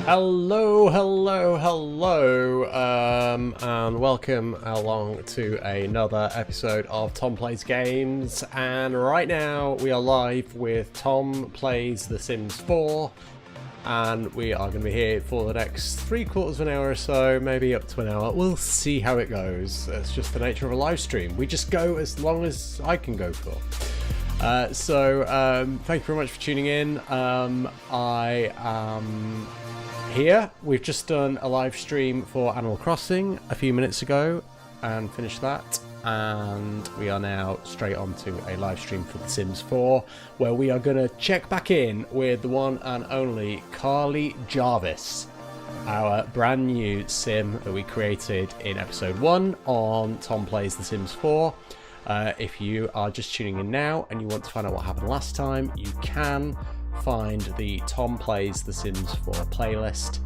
Hello, hello, hello, and welcome along to another episode of Tom Plays Games. And right now we are live with Tom Plays The Sims 4, and we are going to be here for the next 3/4 of an hour or so, maybe up to an hour. We'll see how it goes. It's just the nature of a live stream. We just go as long as I can go for. Thank you very much for tuning in. I am here. We've just done a live stream for Animal Crossing a few minutes ago and finished that, and we are now straight on to a live stream for The Sims 4, where we are going to check back in with the one and only Carley Jarvis, our brand new sim that we created in episode 1 on Tom Plays The Sims 4. If you are just tuning in now and you want to find out what happened last time, you can find the Tom Plays The Sims 4 playlist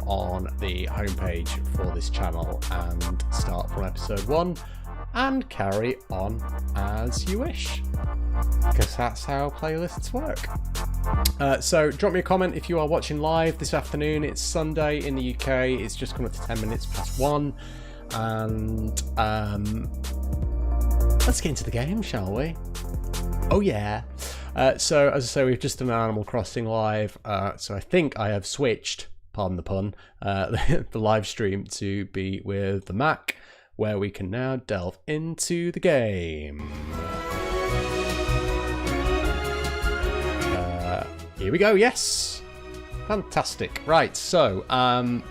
on the homepage for this channel and start from episode 1 and carry on as you wish, because that's how playlists work. So drop me a comment if you are watching live this afternoon. It's Sunday in the UK. It's just come up to 10 minutes past 1, and let's get into the game, shall we? Oh yeah. So as I say, we've just done Animal Crossing live, so I think I have switched, pardon the pun, the live stream to be with the Mac, where we can now delve into the game. Here we go, yes! Fantastic. Right, so,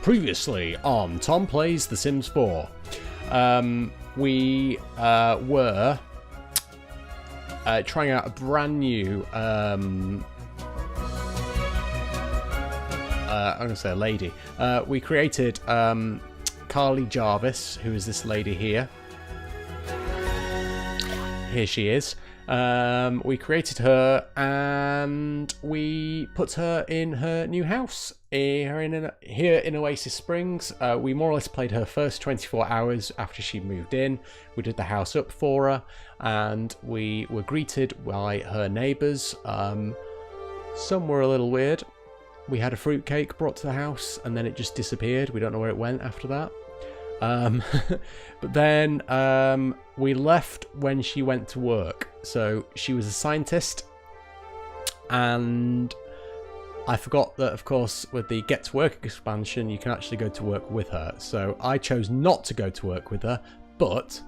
previously on Tom Plays The Sims 4, we were trying out a brand new, I'm going to say a lady. We created Carley Jarvis, who is this lady here. Here she is. We created her and we put her in her new house here in Oasis Springs. We more or less played her first 24 hours after she moved in. We did the house up for her, and we were greeted by her neighbours. Some were a little weird. We had a fruitcake brought to the house and then it just disappeared. We don't know where it went after that. But then we left when she went to work. So she was a scientist, and I forgot that, of course, with the Get to Work expansion, you can actually go to work with her. So I chose not to go to work with her, but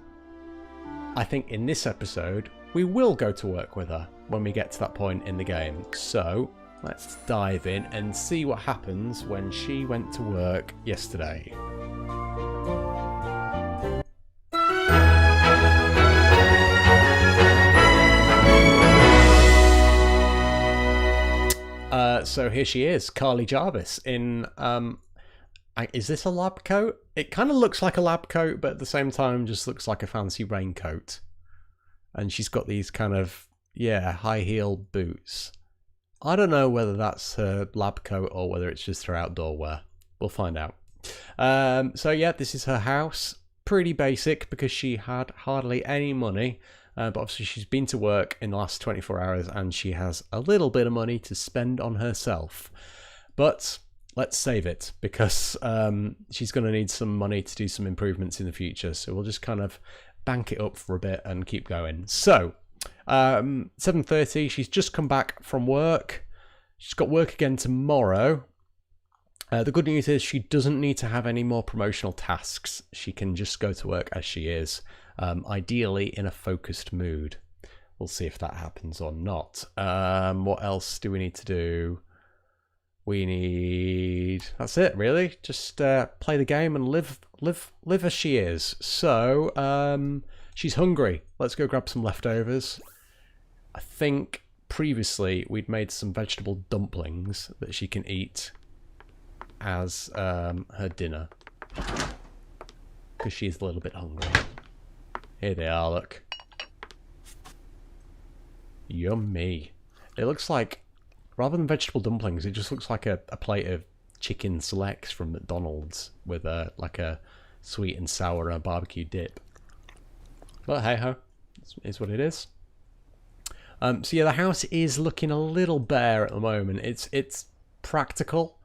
I think in this episode we will go to work with her when we get to that point in the game. So let's dive in and see what happens when she went to work yesterday. So here she is, Carley Jarvis, in, is this a lab coat? It kind of looks like a lab coat, but at the same time just looks like a fancy raincoat. And she's got these kind of, yeah, high-heeled boots. I don't know whether that's her lab coat or whether it's just her outdoor wear. We'll find out. So yeah, this is her house. Pretty basic because she had hardly any money. But obviously she's been to work in the last 24 hours and she has a little bit of money to spend on herself. But let's save it, because she's going to need some money to do some improvements in the future. So we'll just kind of bank it up for a bit and keep going. So 7:30, she's just come back from work. She's got work again tomorrow. The good news is she doesn't need to have any more promotional tasks. She can just go to work as she is. Ideally in a focused mood. We'll see if that happens or not. What else do we need to do? We need... That's it, really. Just play the game and live as she is. So, she's hungry. Let's go grab some leftovers. I think previously we'd made some vegetable dumplings that she can eat as her dinner, because she's a little bit hungry. Here they are, look. Yummy. It looks like, rather than vegetable dumplings, it just looks like a plate of chicken selects from McDonald's with like a sweet and sour barbecue dip. But hey ho, it's what it is. So yeah, the house is looking a little bare at the moment. It's practical,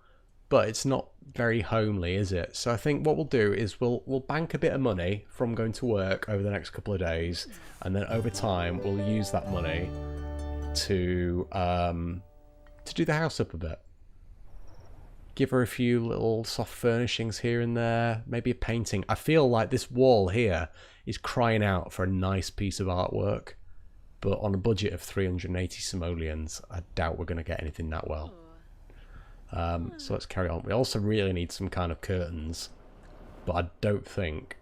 but it's not very homely, is it? So I think what we'll do is we'll bank a bit of money from going to work over the next couple of days, and then over time we'll use that money to do the house up a bit. Give her a few little soft furnishings here and there, maybe a painting. I feel like this wall here is crying out for a nice piece of artwork, but on a budget of 380 simoleons, I doubt we're going to get anything that well. So let's carry on. We also really need some kind of curtains, but I don't think,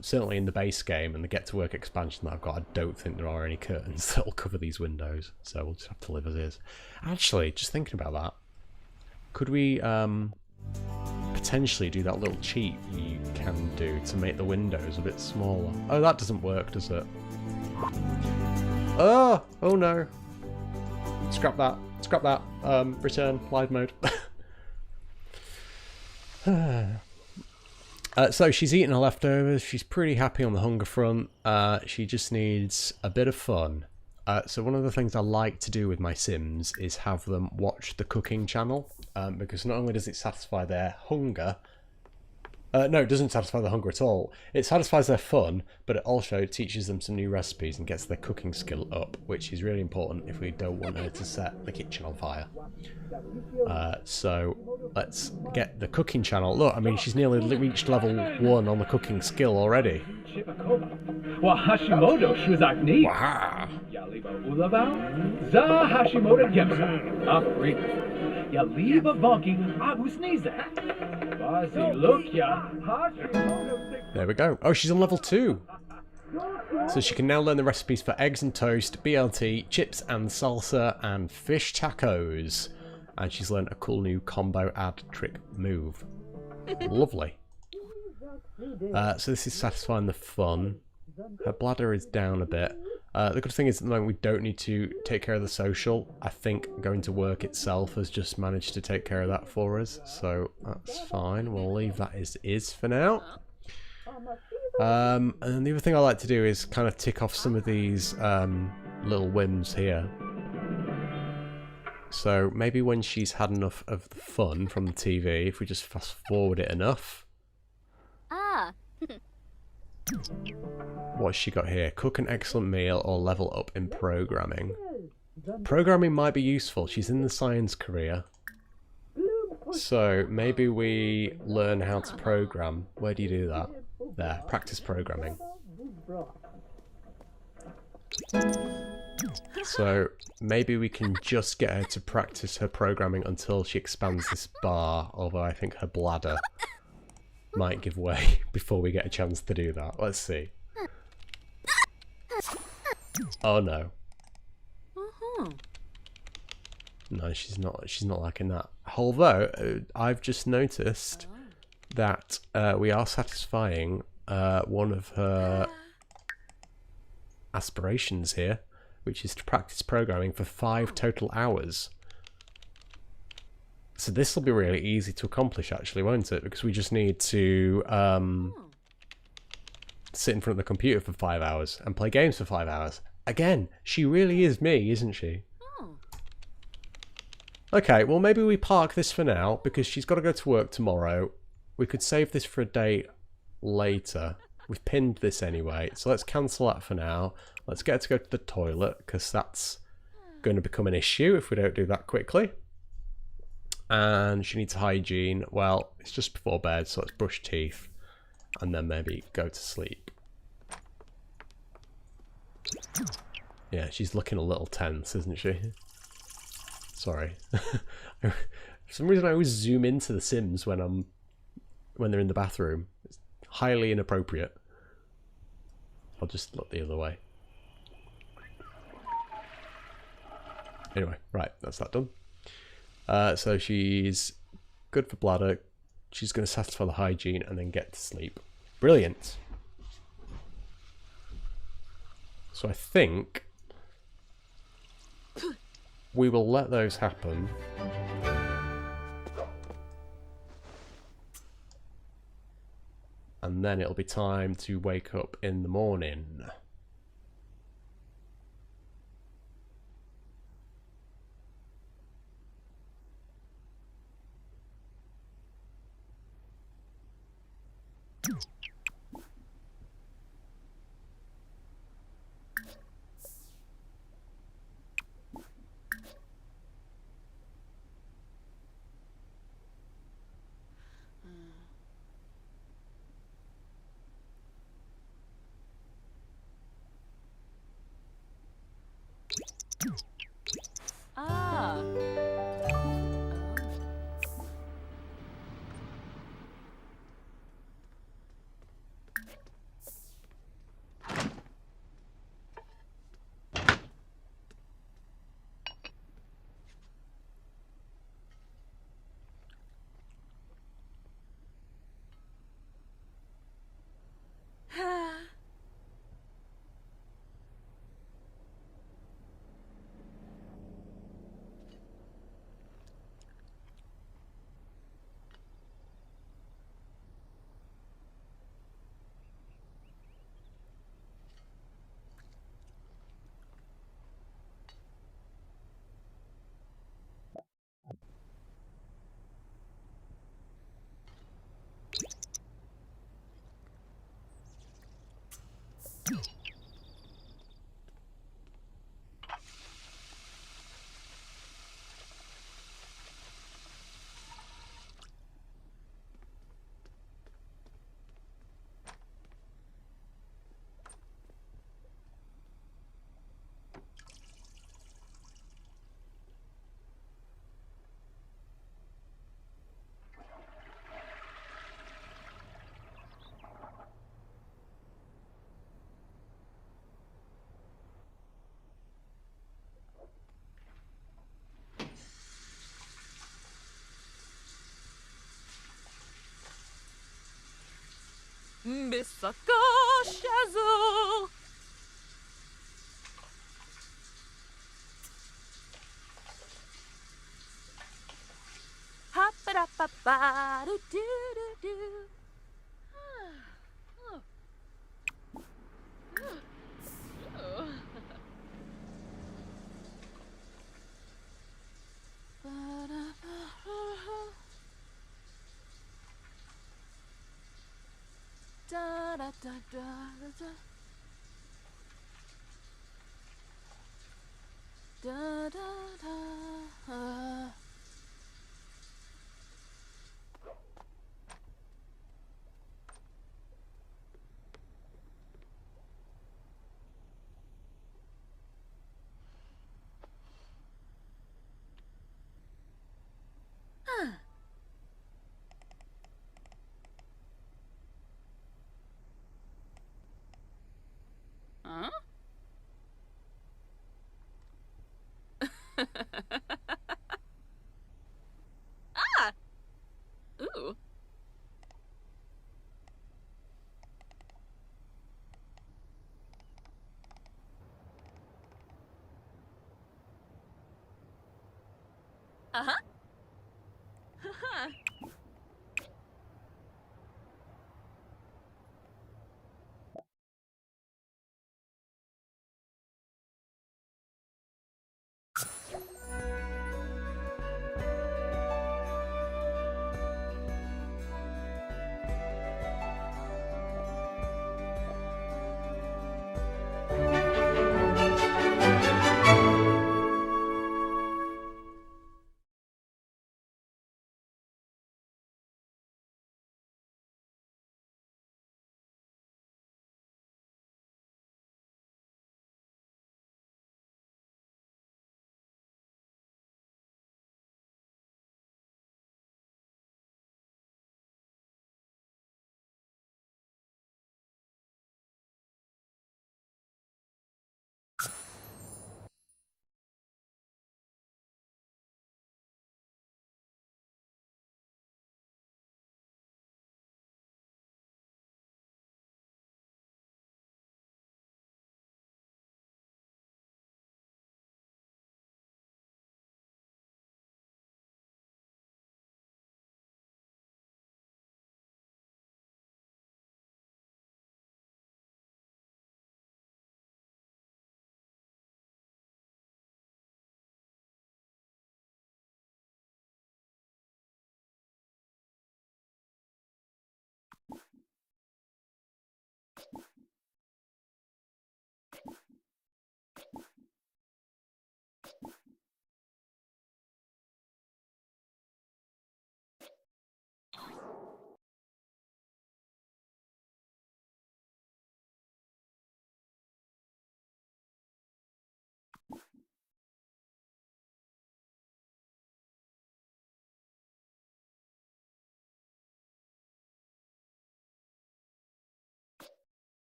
certainly in the base game and the Get to Work expansion that I've got, I don't think there are any curtains that will cover these windows, so we'll just have to live as is. Actually, just thinking about that, could we potentially do that little cheat you can do to make the windows a bit smaller? Oh, that doesn't work, does it? Oh no. Scrap that. Scrap that. Return. Live mode. So she's eating her leftovers. She's pretty happy on the hunger front. She just needs a bit of fun. So one of the things I like to do with my Sims is have them watch the cooking channel, because not only does it satisfy their hunger, no, it doesn't satisfy their hunger at all. It satisfies their fun, but it also teaches them some new recipes and gets their cooking skill up, which is really important if we don't want her to set the kitchen on fire. So let's get the cooking channel. Look, I mean, she's nearly reached level 1 on the cooking skill already. There we go. Oh, she's on level 2. So she can now learn the recipes for eggs and toast, BLT, chips and salsa, and fish tacos. And she's learned a cool new combo add trick move. Lovely. So this is satisfying the fun. Her bladder is down a bit. The good thing is at the moment we don't need to take care of the social. I think going to work itself has just managed to take care of that for us. So that's fine. We'll leave that as is for now. And then the other thing I like to do is kind of tick off some of these little whims here. So maybe when she's had enough of the fun from the TV, if we just fast forward it enough. What's she got here? Cook an excellent meal or level up in programming. Programming might be useful. She's in the science career. So maybe we learn how to program. Where do you do that? There, practice programming. So maybe we can just get her to practice her programming until she expands this bar, although I think her bladder might give way before we get a chance to do that. Let's see. Oh no. No, she's not liking that. Although I've just noticed that we are satisfying one of her aspirations here, which is to practice programming for 5 total hours. So this will be really easy to accomplish, actually, won't it? Because we just need to sit in front of the computer for 5 hours and play games for 5 hours. Again, she really is me, isn't she? Okay, well maybe we park this for now because she's got to go to work tomorrow. We could save this for a day later. We've pinned this anyway, so let's cancel that for now. Let's get her to go to the toilet because that's going to become an issue if we don't do that quickly. And she needs hygiene. Well, it's just before bed, so let's brush teeth and then maybe go to sleep. Yeah, she's looking a little tense, isn't she? Sorry. For some reason I always zoom into the Sims when they're in the bathroom. It's highly inappropriate. I'll just look the other way. Anyway, right, that's that done. So she's good for bladder. She's going to satisfy the hygiene and then get to sleep. Brilliant. So I think we will let those happen. And then it'll be time to wake up in the morning. Ah. Bisaka Shazzle. Hop it up, do do do do. Da da da da da da da da. Huh? Ah! Ooh. Uh-huh.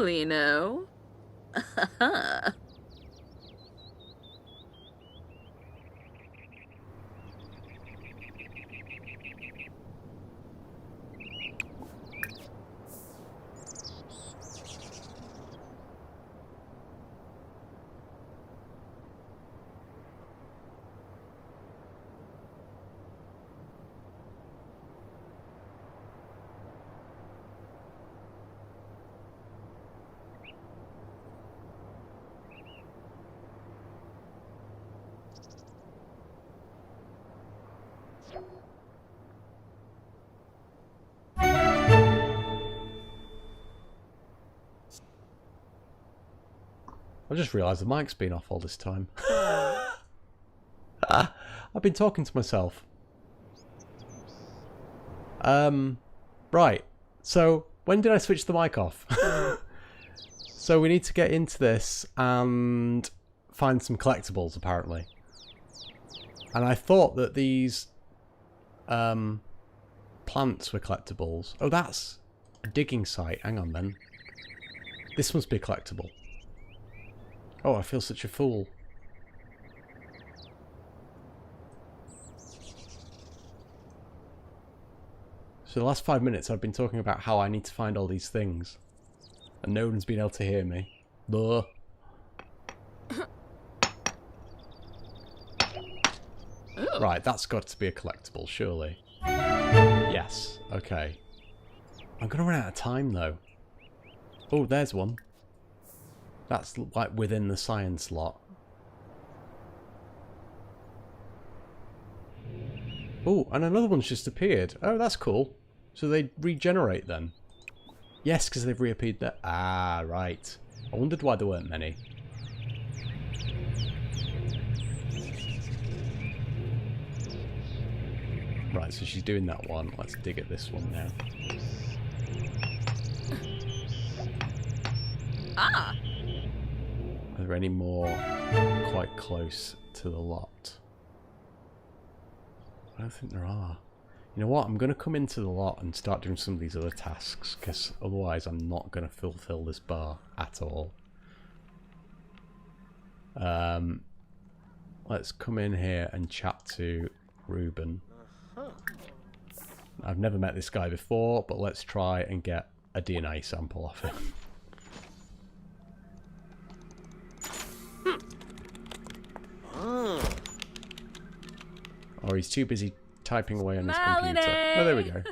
Polino. I just realised the mic's been off all this time. I've been talking to myself. Right. So, when did I switch the mic off? So we need to get into this and find some collectibles, apparently. And I thought that these plants were collectibles. Oh, that's a digging site. Hang on, then. This must be a collectible. Oh, I feel such a fool. So the last 5 minutes I've been talking about how I need to find all these things. And no one's been able to hear me. Duh. Right, that's got to be a collectible, surely. Yes, okay. I'm going to run out of time, though. Oh, there's one. That's like within the science lot. Oh, and another one's just appeared. Oh, that's cool. So they regenerate then. Yes, because they've reappeared there. Ah, right. I wondered why there weren't many. Right, so she's doing that one. Let's dig at this one now. Ah! Are there any more quite close to the lot? I don't think there are. You know what? I'm going to come into the lot and start doing some of these other tasks, because otherwise I'm not going to fulfill this bar at all. Let's come in here and chat to Ruben. I've never met this guy before, but let's try and get a DNA sample off him. Or he's too busy typing away on his computer. Oh, there we go.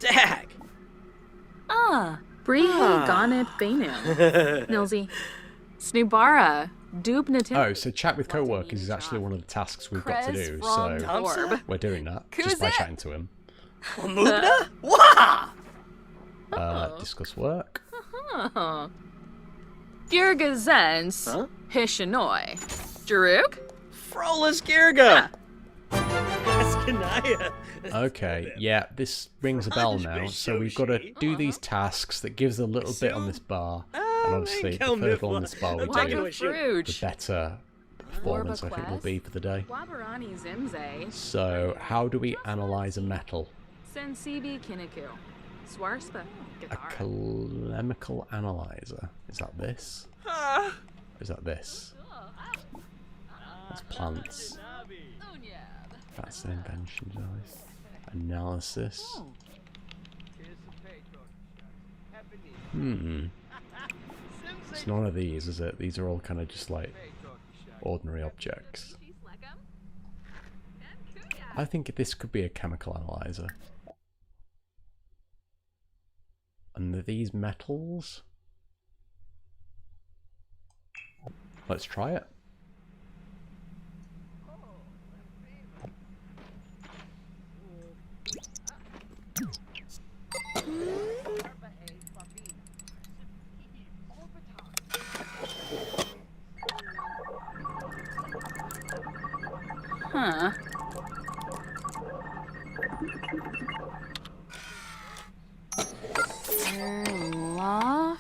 Dag! Brihe Ganet Benu. Nilsy. Snubara. Dubnatin. Oh, so chat with co-workers is actually one of the tasks we've got to do, so we're doing that just by chatting to him. Mubna? Wah! Discuss work. Girgazens. Hishanoi. Jaruk? Frolas Girga! Askanaya. Okay, yeah, this rings a bell now. So we've got to do these tasks that gives a little bit on this bar. And obviously, the further on this bar we do, the better performance I think will be for the day. So, how do we analyse a metal? A chemical analyzer. Is that this? Or is that this? That's plants. That's an invention device. Analysis. It's none of these, is it? These are all kind of just like ordinary objects. I think this could be a chemical analyzer. And are these metals? Let's try it. Huh. Erloff.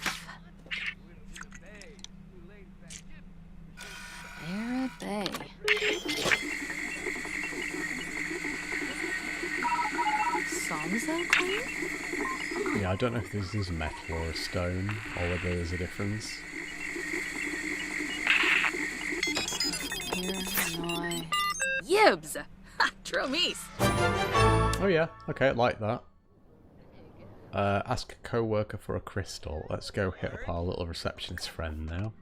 Bay. Somzo Queen? Yeah, I don't know if this is metal or a stone, or whether there's a difference. Illinois. Yibs! Ha! Tromies! Oh yeah, okay, like that. Ask a co-worker for a crystal. Let's go hit up our little receptionist friend now.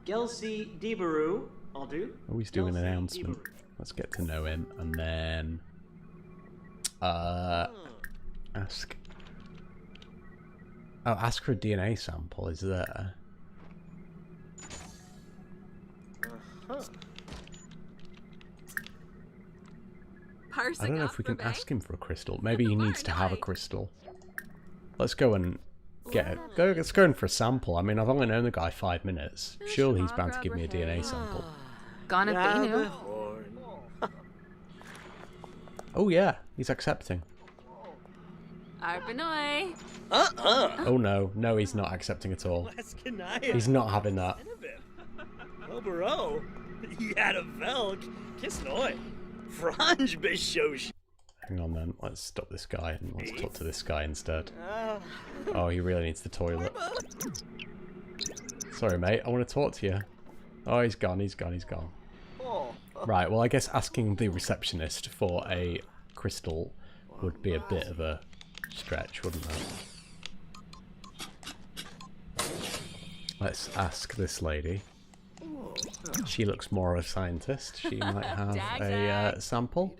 Gelsey Debaru, I'll do. Oh, he's doing an announcement. Let's get to know him, and then ask. Oh, ask for a DNA sample. Is there? I don't know if we can ask him for a crystal. Maybe he needs to have a crystal. Let's go and get it. Let's go in for a sample. I mean, I've only known the guy 5 minutes. Surely he's bound to give me a DNA sample. Gonna be new. Oh yeah, he's accepting. Arbanoy. Oh no, no, he's not accepting at all. He's not having that. Obero. Yada Velk. Kisnoy. Franj Bishosh. Hang on then, let's stop this guy and let's talk to this guy instead. Oh, he really needs the toilet. Sorry mate, I want to talk to you. Oh, he's gone, he's gone, he's gone. Right, well I guess asking the receptionist for a crystal would be a bit of a stretch, wouldn't it? Let's ask this lady. She looks more of a scientist. She might have a sample.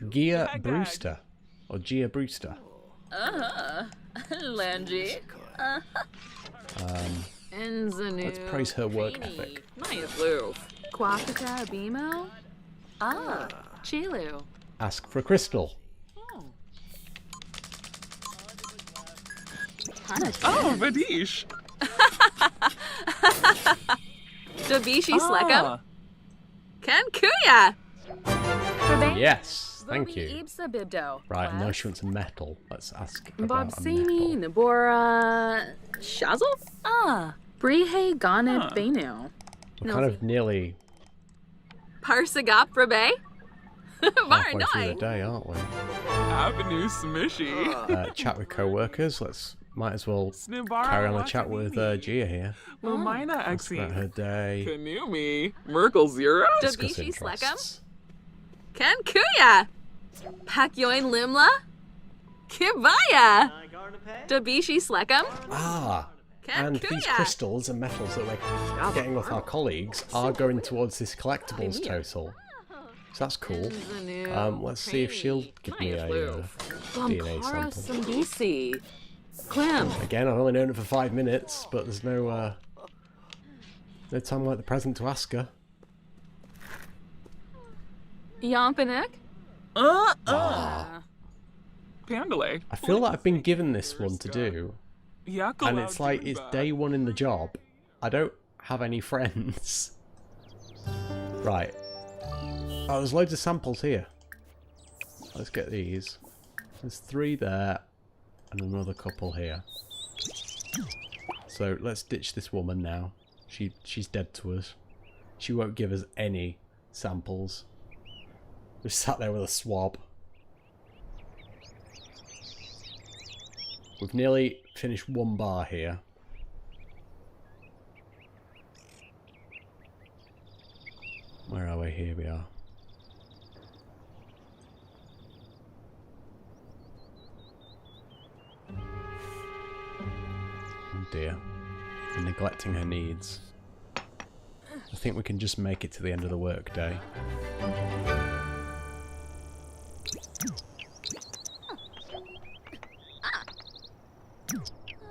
Gia Brewster. Or Gia Brewster. Langy. Let's praise her work ethic. Quakata Bimo? Chilu. Ask for a crystal. Oh, Vadish. Dabishi Sleckum? Ken Kuya! Yes, thank you. Ibsa Bibdo. Right, now she wants a metal. Let's ask about a Bobsini, metal. Nabora. Shazzle? Brihe Ganit Benu. We're kind of nearly Parsagap Rabe? halfway through the day, aren't we? Avenue Smishy. Chat with co-workers. Might as well carry on a chat with Gia here. Lomina Ask about her Exi. day. Kanumi. Merkel Zero. Discuss Dabishi Sleckum? interests. Ken Kuya! Pakyoin Limla? Kibaya! Dabishi Sleckum? Ah, Ken and these Kuya! crystals and metals that we're getting off our colleagues are going towards this collectibles total. So that's cool. Let's see if she'll give me a DNA Bumpara sample. Sambisi. Clem. Again, I've only known her for 5 minutes, but there's no time like the present to ask her. Yompinik? Pandalay. I feel like I've been given this one to do, and it's like it's day 1 in the job. I don't have any friends. Right. Oh, there's loads of samples here. Let's get these. There's 3 there, and another couple here. So let's ditch this woman now. She's dead to us. She won't give us any samples. We're sat there with a swab. We've nearly finished 1 bar here. Where are we? Here we are. Oh dear. We're neglecting her needs. I think we can just make it to the end of the workday.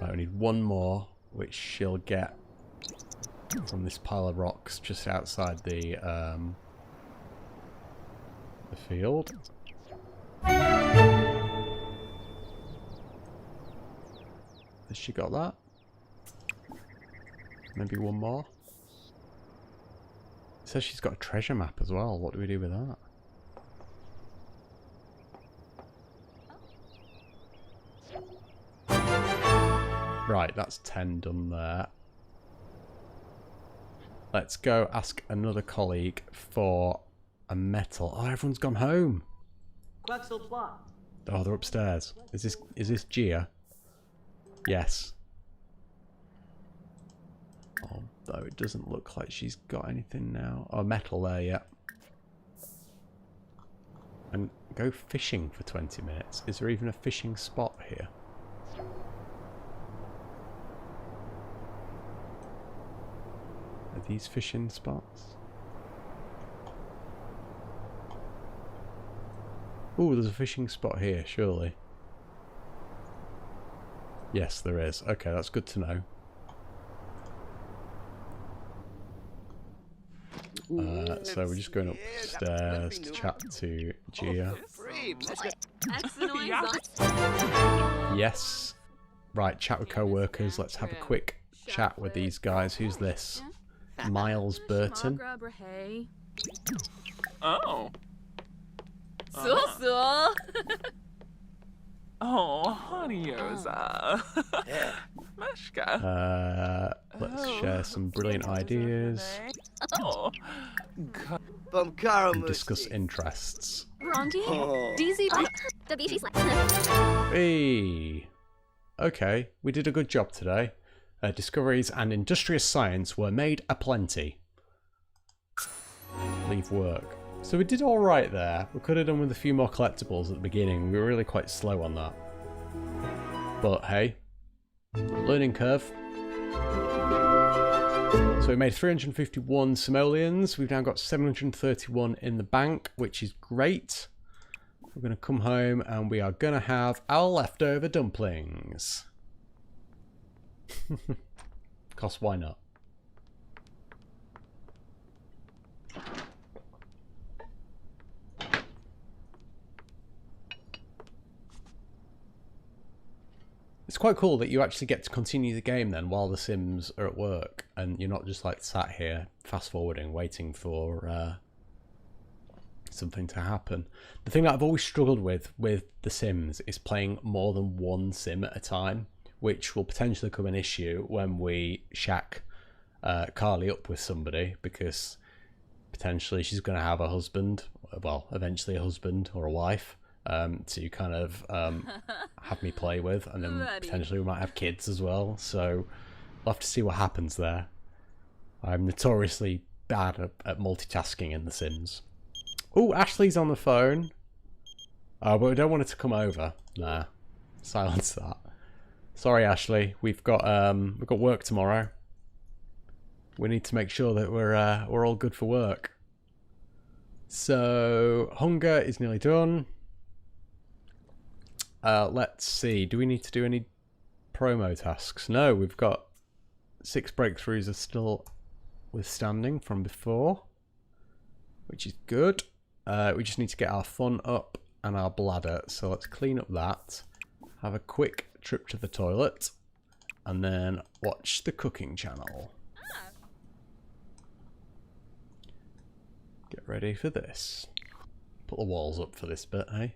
Right, we need 1 more, which she'll get from this pile of rocks just outside the field. Has she got that? Maybe 1 more? says she's got a treasure map as well. What do we do with that? Right, that's 10 done there. Let's go ask another colleague for a metal. Oh, everyone's gone home. Quetzal plot. Oh, they're upstairs. Is this Gia? Yes. Although it doesn't look like she's got anything now. Oh, metal there, yeah. And go fishing for 20 minutes. Is there even a fishing spot here? Are these fishing spots? Ooh, there's a fishing spot here, surely. Yes, there is. Okay, that's good to know. So we're just going upstairs to chat to Gia. Yes. Right, chat with co-workers. Let's have a quick chat with these guys. Who's this? Miles Burton. Oh. So. Oh, honey Yoza. Meshka. Let's share some brilliant ideas Oh. and discuss interests. Hey. Okay, we did a good job today. Discoveries and industrious science were made aplenty. Leave work. So we did alright there. We could have done with a few more collectibles at the beginning. We were really quite slow on that. But hey, learning curve. So we made 351 simoleons. We've now got 731 in the bank, which is great. We're going to come home and we are going to have our leftover dumplings. 'Cause why not? It's quite cool that you actually get to continue the game then while the Sims are at work, and you're not just like sat here fast forwarding waiting for something to happen. The thing that I've always struggled with the Sims is playing more than one Sim at a time, which will potentially become an issue when we shack Carley up with somebody, because potentially she's going to have a husband, well, eventually a husband or a wife, to kind of have me play with, and then potentially we might have kids as well, so we'll have to see what happens there. I'm notoriously bad at multitasking in The Sims. Oh, Ashley's on the phone. Oh, but we don't want her to come over. Nah, silence that. Sorry, Ashley. We've got work tomorrow. We need to make sure that we're all good for work. So hunger is nearly done. Let's see. Do we need to do any promo tasks? No, we've got 6 breakthroughs are still withstanding from before, which is good. We just need to get our fun up and our bladder. So let's clean up that. Have a quick trip to the toilet, and then watch the cooking channel. Get ready for this. Put the walls up for this bit, hey?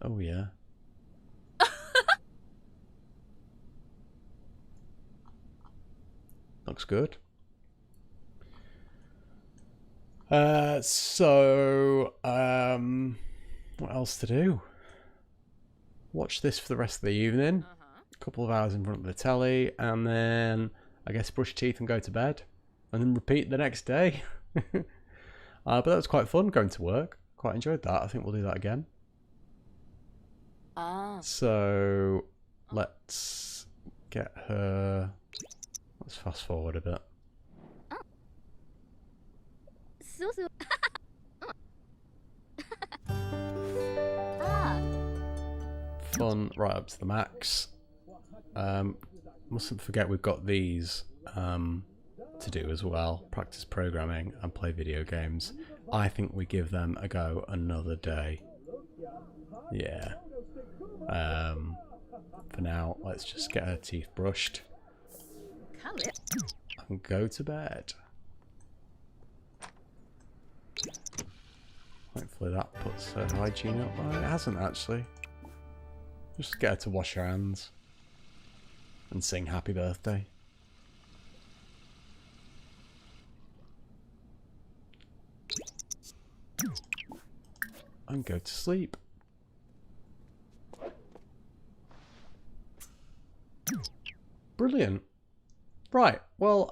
Oh yeah. Looks good. What else to do? Watch this for the rest of the evening. A couple of hours in front of the telly, and then I guess brush teeth and go to bed, and then repeat the next day. But that was quite fun going to work. Quite enjoyed that. I think we'll do that again. So let's get her. Let's fast forward a bit. Fun right up to the max. Mustn't forget we've got these to do as well. Practice programming and play video games. I think we give them a go another day. Yeah. For now, let's just get her teeth brushed and go to bed. Hopefully that puts her hygiene up. Well, it hasn't actually. Just get her to wash her hands and sing happy birthday. And go to sleep. Brilliant. Right, well,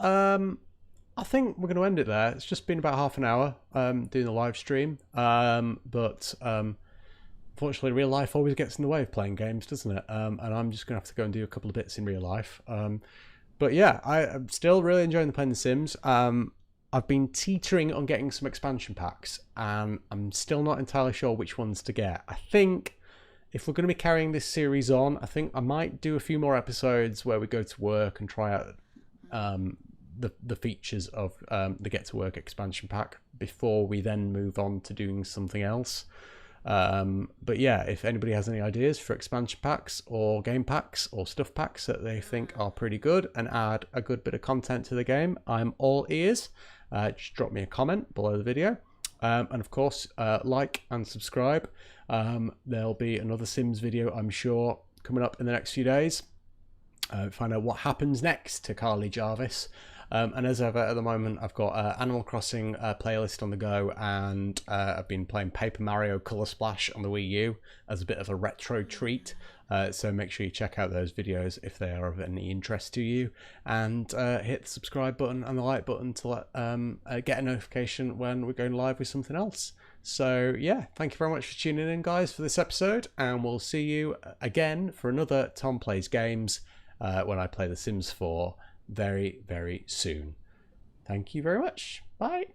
I think we're going to end it there. It's just been about half an hour doing the live stream. But unfortunately, real life always gets in the way of playing games, doesn't it? And I'm just going to have to go and do a couple of bits in real life. But yeah, I'm still really enjoying playing The Sims. I've been teetering on getting some expansion packs, and I'm still not entirely sure which ones to get. I think if we're going to be carrying this series on, I think I might do a few more episodes where we go to work and try out the features of the Get to Work expansion pack before we then move on to doing something else. But yeah, if anybody has any ideas for expansion packs or game packs or stuff packs that they think are pretty good and add a good bit of content to the game, I'm all ears. Just drop me a comment below the video. And of course, like and subscribe. There'll be another Sims video, I'm sure, coming up in the next few days. Find out what happens next to Carley Jarvis. And as ever, at the moment, I've got Animal Crossing playlist on the go, and I've been playing Paper Mario Color Splash on the Wii U as a bit of a retro treat. So make sure you check out those videos if they are of any interest to you, and hit the subscribe button and the like button to get a notification when we're going live with something else. So yeah, thank you very much for tuning in, guys, for this episode, and we'll see you again for another Tom Plays Games when I play The Sims 4 very, very soon. Thank you very much. Bye.